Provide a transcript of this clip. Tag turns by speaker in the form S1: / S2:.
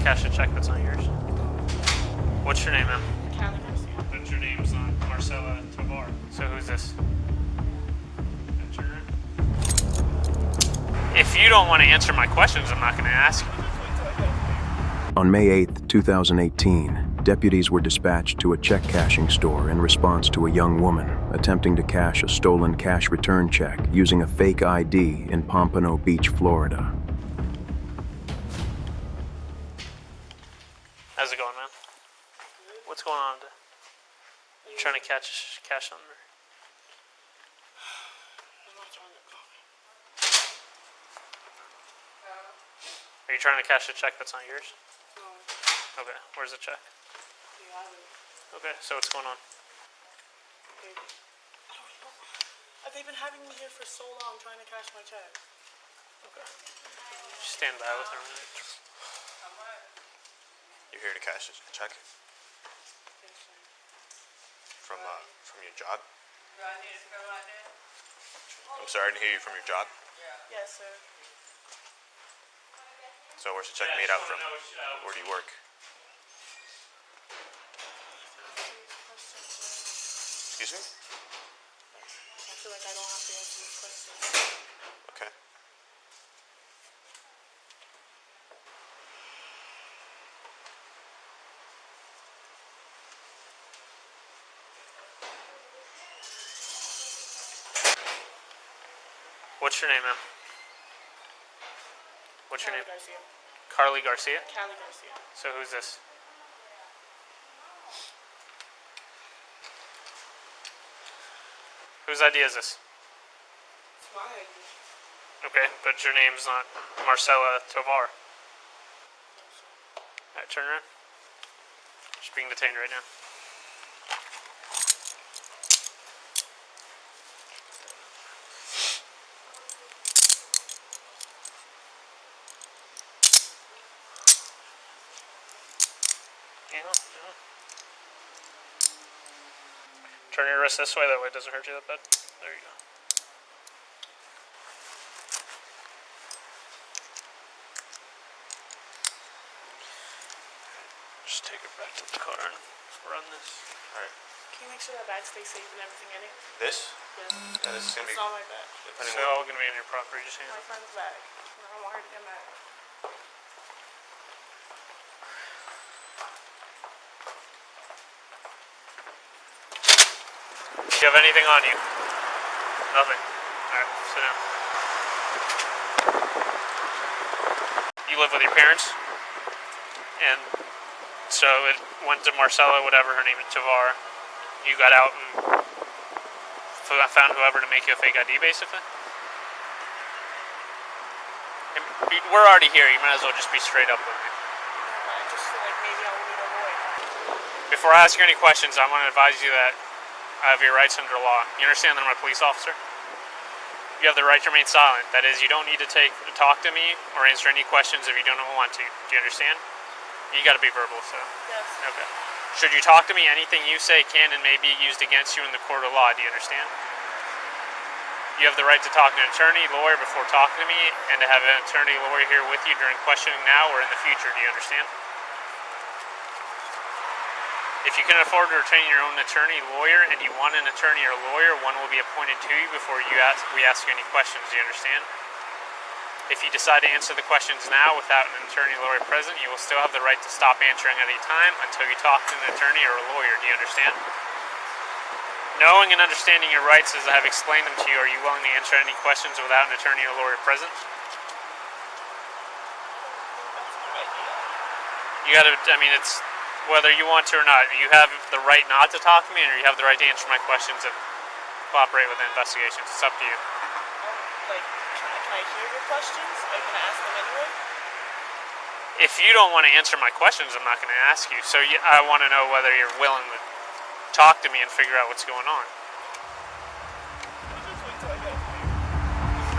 S1: cash a check that's not yours? What's your name, ma'am?
S2: Callie Garcia.
S1: But your name's not Marcella Tovar. So who's this? That's your name? If you don't want to answer my questions, I'm not going to ask you.
S3: On May 8, 2018, deputies were dispatched to a check cashing store in response to a young woman attempting to cash a stolen cash return check using a fake ID in Pompano Beach, Florida.
S1: How's it going, man? What's going on today? You trying to cash something? Are you trying to cash a check that's not yours?
S2: No.
S1: Okay, where's the check?
S2: You have it.
S1: Okay, so what's going on?
S2: Baby. I don't know. They've been having me here for so long trying to cash my check.
S1: Okay. Just stand by with her a minute.
S4: You're here to cash a check?
S2: Yes, sir.
S4: From your job? I'm sorry, I didn't hear you from your job.
S2: Yes, sir.
S4: So where's the check made out from? Where do you work? Excuse me?
S2: I feel like I don't have to answer these questions.
S4: Okay.
S1: What's your name, ma'am? What's your
S2: Callie
S1: name?
S2: Garcia.
S1: Carly Garcia?
S2: Callie Garcia.
S1: So who's this? Whose idea is this?
S2: It's my ID.
S1: Okay, but your name's not Marcella Tovar. Alright, turn around. She's being detained right now. Turn your wrist this way, that way it doesn't hurt you that bad. There you go. Just take it back to the car and run this.
S4: Alright.
S2: Can you make sure that bag stays safe and everything in it?
S4: This?
S2: Yes.
S4: Yeah, this is gonna be
S2: It's not my bag.
S1: It's
S4: depending on
S1: all gonna be in your property, just hand
S2: My
S1: it.
S2: friend's bag. I don't want her to get mad.
S1: Do you have anything on you? Nothing. Alright, sit down. You live with your parents? And so it went to Marcella, whatever her name is, Tovar. You got out and found whoever to make you a fake ID, basically? And we're already here, you might as well just be straight up with me.
S2: I just feel like maybe I will need a lawyer.
S1: Before I ask you any questions, I want to advise you that I have your rights under law. You understand that I'm a police officer? You have the right to remain silent. That is, you don't need to talk to me or answer any questions if you don't want to. Do you understand? You gotta be verbal, so.
S2: Yes.
S1: Okay. Should you talk to me, anything you say can and may be used against you in the court of law. Do you understand? You have the right to talk to an attorney, lawyer before talking to me, and to have an attorney, lawyer here with you during questioning now or in the future. Do you understand? If you can afford to retain your own attorney, lawyer, and you want an attorney or lawyer, one will be appointed to you before we ask you any questions. Do you understand? If you decide to answer the questions now without an attorney or lawyer present, you will still have the right to stop answering at any time until you talk to an attorney or a lawyer. Do you understand? Knowing and understanding your rights as I have explained them to you, are you willing to answer any questions without an attorney or lawyer present? You gotta, it's whether you want to or not. You have the right not to talk to me, or you have the right to answer my questions and cooperate with the investigations. It's up to you.
S2: Can I hear your questions? Or can I ask them anyway?
S1: If you don't want to answer my questions, I'm not going to ask you. So I want to know whether you're willing to talk to me and figure out what's going on.